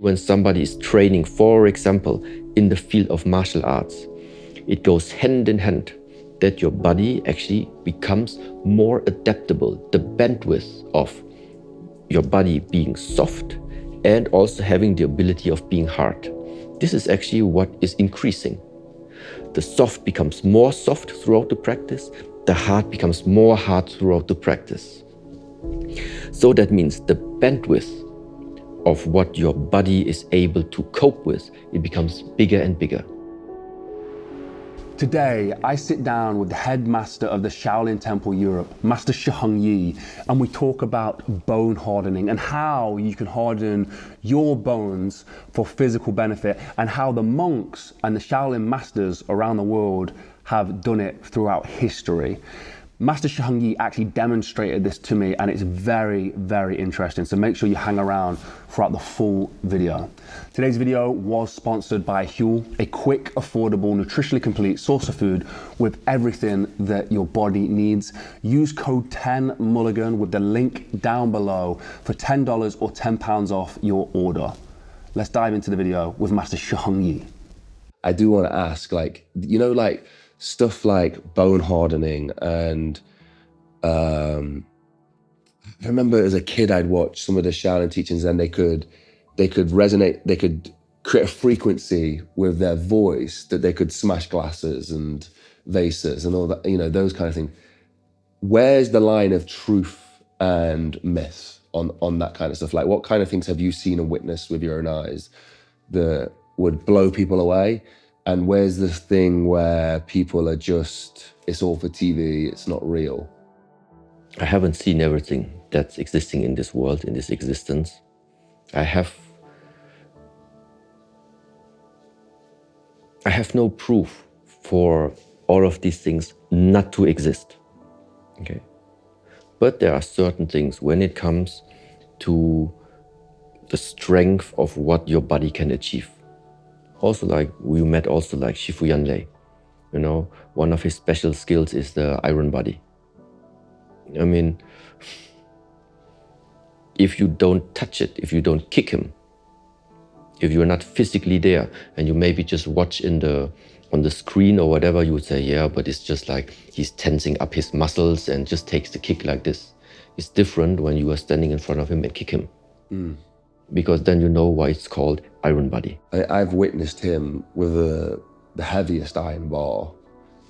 When somebody is training, for example, in the field of martial arts, it goes hand in hand that your body actually becomes more adaptable. The bandwidth of your body being soft and also having the ability of being hard. This is actually what is increasing. The soft becomes more soft throughout the practice. The hard becomes more hard throughout the practice. So that means the bandwidth of what your body is able to cope with, it becomes bigger and bigger. Today, I sit down with the headmaster of the Shaolin Temple Europe, Master Shi Heng Yi, and we talk about bone hardening and how you can harden your bones for physical benefit, and how the monks and the Shaolin masters around the world have done it throughout history. Master Shi Heng Yi actually demonstrated this to me, and it's very, very interesting. So make sure you hang around throughout the full video. Today's video was sponsored by Huel, a quick, affordable, nutritionally complete source of food with everything that your body needs. Use code 10 Mulligan with the link down below for $10 or £10 off your order. Let's dive into the video with Master Shi Heng Yi. I do want to ask, stuff like bone hardening, and I remember as a kid I'd watch some of the Shaolin teachings, and they could resonate, they could create a frequency with their voice that they could smash glasses and vases and all that, those kind of things. Where's the line of truth and myth on that kind of stuff? Like, what kind of things have you seen and witnessed with your own eyes that would blow people away? And where's the thing where people are just, it's all for TV, it's not real? I haven't seen everything that's existing in this world, in this existence. I have no proof for all of these things not to exist. Okay. But there are certain things when it comes to the strength of what your body can achieve. Also, like we met also like Shifu Yanlei. One of his special skills is the iron body. I mean, if you don't touch it, if you don't kick him, if you're not physically there and you maybe just watch on the screen or whatever, you would say, yeah, but it's just like he's tensing up his muscles and just takes the kick like this. It's different when you are standing in front of him and kick him. Because then you know why it's called iron body. I've witnessed him with the heaviest iron bar,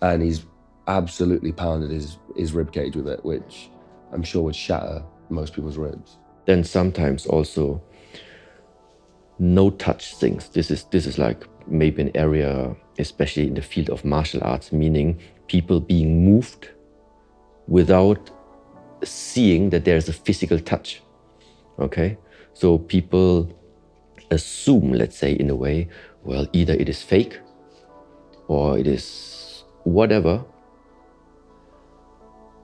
and he's absolutely pounded his rib cage with it, which I'm sure would shatter most people's ribs. Then sometimes also no touch things. This is like maybe an area, especially in the field of martial arts, meaning people being moved without seeing that there's a physical touch. Okay? So people assume, let's say in a way, well, either it is fake or it is whatever.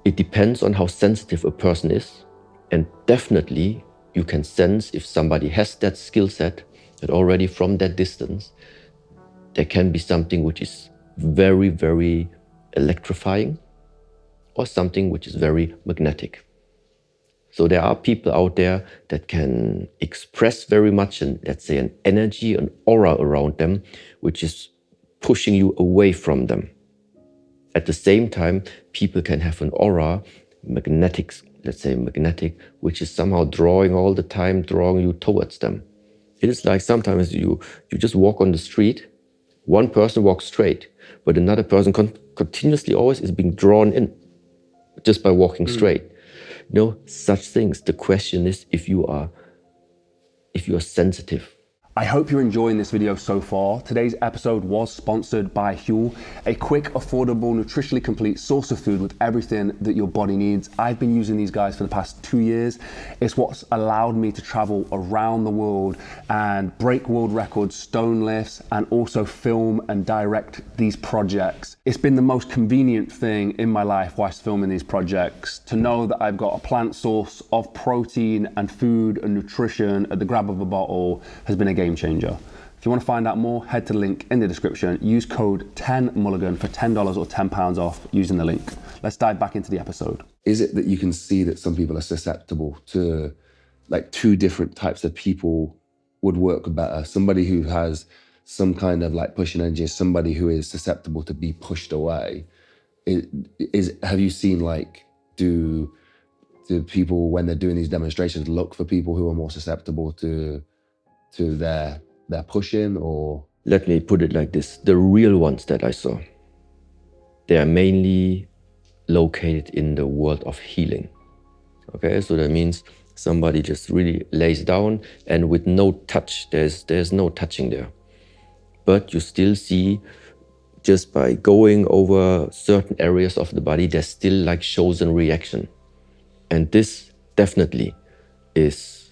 It depends on how sensitive a person is. And definitely you can sense if somebody has that skill set, that already from that distance, there can be something which is very, very electrifying or something which is very magnetic. So there are people out there that can express very much, and let's say an energy, an aura around them, which is pushing you away from them. At the same time, people can have an aura, magnetic, which is somehow drawing all the time, drawing you towards them. It is like sometimes you just walk on the street, one person walks straight, but another person continuously always is being drawn in just by walking straight. Such things. The question is if you are sensitive. I hope you're enjoying this video so far. Today's episode was sponsored by Huel, a quick, affordable, nutritionally complete source of food with everything that your body needs. I've been using these guys for the past 2 years. It's what's allowed me to travel around the world and break world records, stone lifts, and also film and direct these projects. It's been the most convenient thing in my life whilst filming these projects to know that I've got a plant source of protein and food and nutrition at the grab of a bottle has been a game changer. If you want to find out more, head to the link in the description. Use code 10 Mulligan for $10 or £10 off using the link. Let's dive back into the episode. Is it that you can see that some people are susceptible to like two different types of people would work better? Somebody who has some kind of like pushing energy, somebody who is susceptible to be pushed away. Have you seen like, do people when they're doing these demonstrations look for people who are more susceptible to their pushing? Or Let me put it like this. The real ones that I saw, they are mainly located in the world of healing. Okay, so that means somebody just really lays down and with no touch, there's no touching there. But you still see, just by going over certain areas of the body, there's still like shows and reaction. And this definitely is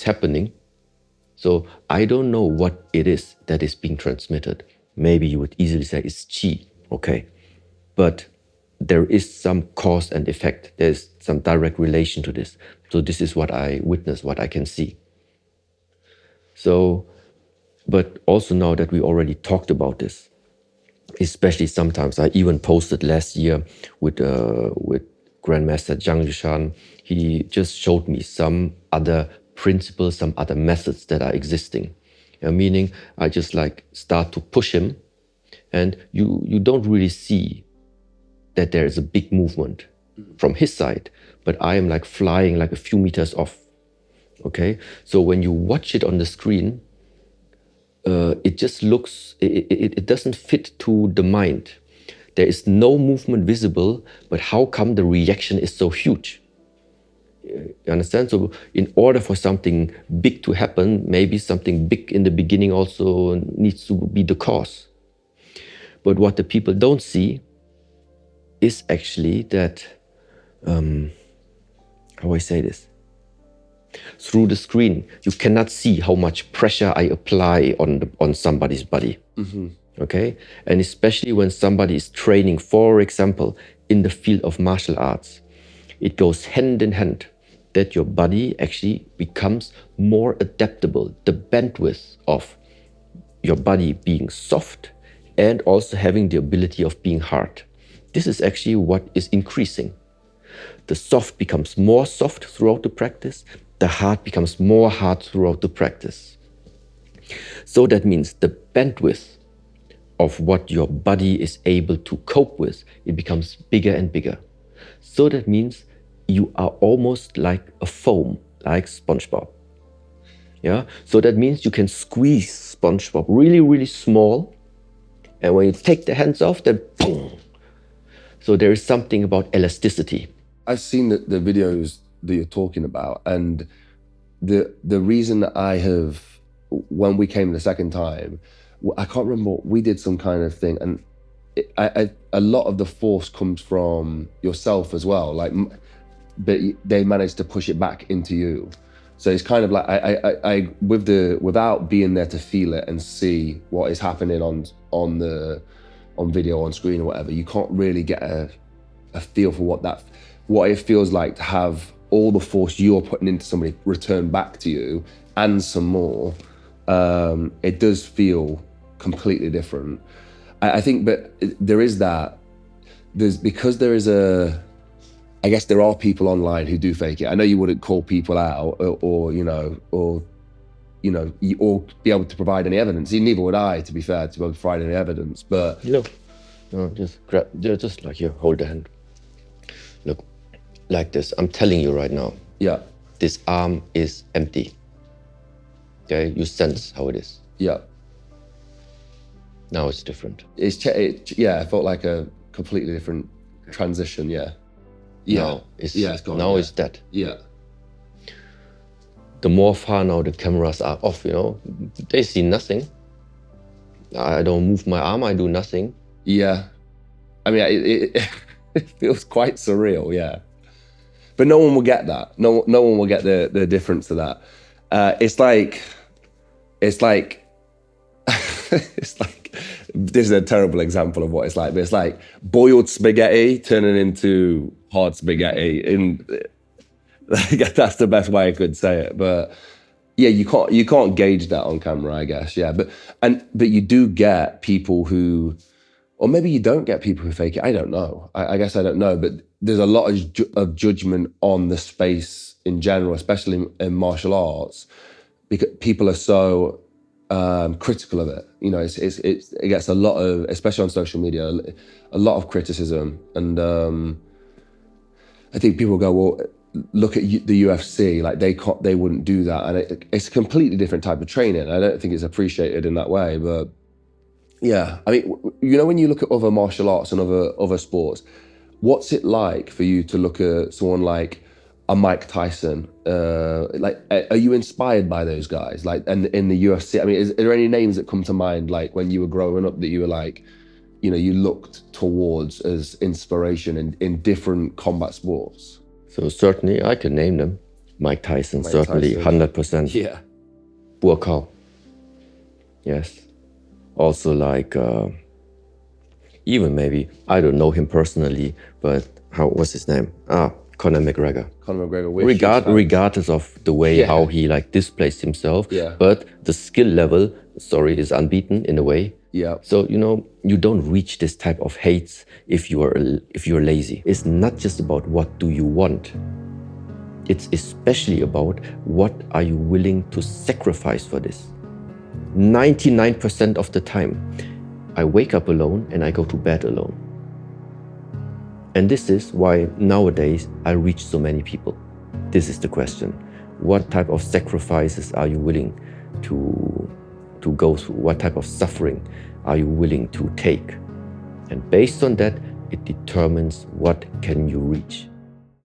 happening. So I don't know what it is that is being transmitted. Maybe you would easily say it's qi, okay? But there is some cause and effect. There's some direct relation to this. So this is what I witness, what I can see. So, but also now that we already talked about this, especially sometimes I even posted last year with Grandmaster Zhang Yushan. He just showed me some other principles, some other methods that are existing. Meaning I just like start to push him, and you don't really see that there is a big movement from his side, but I am like flying like a few meters off. Okay, so when you watch it on the screen, it just looks, it doesn't fit to the mind. There is no movement visible, but how come the reaction is so huge? You understand? So in order for something big to happen, maybe something big in the beginning also needs to be the cause. But what the people don't see is actually that, how I say this? Through the screen, you cannot see how much pressure I apply on somebody's body. Mm-hmm. Okay? And especially when somebody is training, for example, in the field of martial arts, it goes hand in hand that your body actually becomes more adaptable. The bandwidth of your body being soft and also having the ability of being hard. This is actually what is increasing. The soft becomes more soft throughout the practice. The hard becomes more hard throughout the practice. So that means the bandwidth of what your body is able to cope with, it becomes bigger and bigger. So that means you are almost like a foam, like SpongeBob. Yeah. So that means you can squeeze SpongeBob really, really small, and when you take the hands off, then boom. So there is something about elasticity. I've seen the videos that you're talking about, and the reason that I have, when we came the second time, I can't remember, we did some kind of thing, and a lot of the force comes from yourself as well, like, but they managed to push it back into you. So it's kind of like I without being there to feel it and see what is happening on video, on screen or whatever, you can't really get a feel for what it feels like to have all the force you're putting into somebody return back to you and some more. It does feel completely different. I think, but there is that. Because there is I guess there are people online who do fake it. I know you wouldn't call people out or be able to provide any evidence. Neither would I, to be fair, to be able to provide any evidence. But no, just grab, just like here, hold the hand. Look, like this. I'm telling you right now. Yeah. This arm is empty. Okay, you sense how it is. Yeah. Now it's different. I felt like a completely different transition. Yeah. Now it's gone. Now it's dead. Yeah. The more far now the cameras are off, they see nothing. I don't move my arm, I do nothing. Yeah. I mean, it feels quite surreal, yeah. But no one will get that. No one will get the difference to that. It's like, it's like, this is a terrible example of what it's like, but it's like boiled spaghetti turning into hard spaghetti. That's the best way I could say it. But yeah, you can't gauge that on camera, I guess. Yeah, but you do get people who, or maybe you don't get people who fake it. I don't know. I guess I don't know. But there's a lot of judgment on the space in general, especially in martial arts, because people are so critical of it. You know, it gets a lot of, especially on social media, a lot of criticism. And I think people go, well, look at the UFC, like they wouldn't do that. And it's a completely different type of training. I don't think it's appreciated in that way. But yeah, I mean, you know, when you look at other martial arts and other sports, what's it like for you to look at someone like a Mike Tyson? Like, are you inspired by those guys? Like, and in the UFC, I mean, are there any names that come to mind, like when you were growing up, that you were like, you know, you looked towards as inspiration in different combat sports? So certainly I can name them. Mike Tyson, certainly, Tyson. 100%. Yeah. Burkau. Yes. Also like, even maybe, I don't know him personally, but what's his name? Conor McGregor. Conor McGregor. Regardless of the way how he like displays himself, but the skill level, is unbeaten in a way. Yeah. So, you know, you don't reach this type of hates if you're lazy. It's not just about what do you want. It's especially about what are you willing to sacrifice for this. 99% of the time, I wake up alone and I go to bed alone. And this is why nowadays I reach so many people. This is the question. What type of sacrifices are you willing to go through? What type of suffering are you willing to take? And based on that, it determines what can you reach.